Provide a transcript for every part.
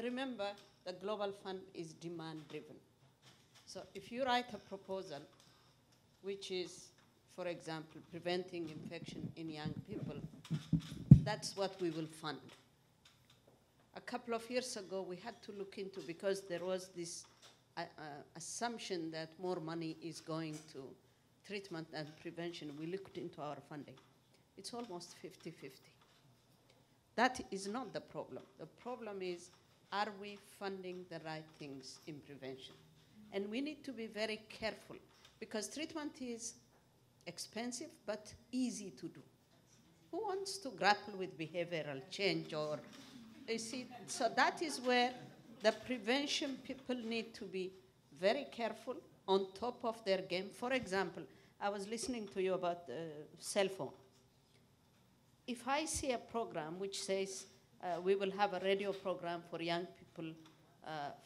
remember, the Global Fund is demand-driven. So if you write a proposal, which is, for example, preventing infection in young people, that's what we will fund. A couple of years ago, we had to look into, because there was this assumption that more money is going to treatment and prevention. We looked into our funding. It's almost 50-50. That is not the problem. The problem is, are we funding the right things in prevention? And we need to be very careful, because treatment is expensive but easy to do. Who wants to grapple with behavioral change? Or you see, so that is where the prevention people need to be very careful, on top of their game. For example, I was listening to you about the cell phone. If I see a program which says we will have a radio program for young people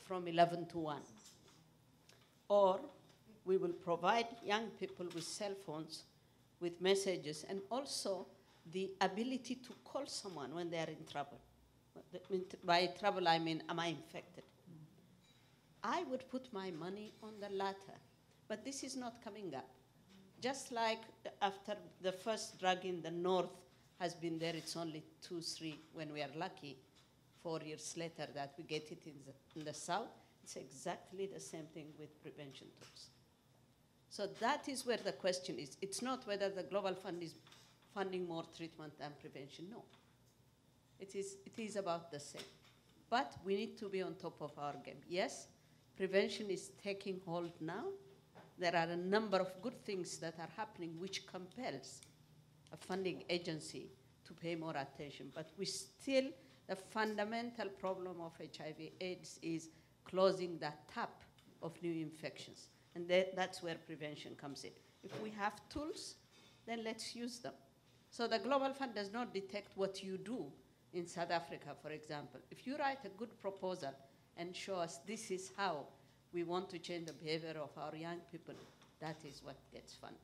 from 11 to 1, or we will provide young people with cell phones with messages, and also the ability to call someone when they are in trouble. By trouble, I mean, am I infected? I would put my money on the latter, but this is not coming up. Just like after the first drug in the north has been there, it's only 2, 3, when we are lucky, 4 years later that we get it in the south. It's exactly the same thing with prevention tools. So that is where the question is. It's not whether the Global Fund is funding more treatment than prevention, no. It is about the same. But we need to be on top of our game. Yes, prevention is taking hold now. There are a number of good things that are happening which compels a funding agency to pay more attention. But we still, the fundamental problem of HIV/AIDS is closing that tap of new infections. And that's where prevention comes in. If we have tools, then let's use them. So the Global Fund does not detect what you do in South Africa, for example. If you write a good proposal and show us this is how we want to change the behavior of our young people, that is what gets funded.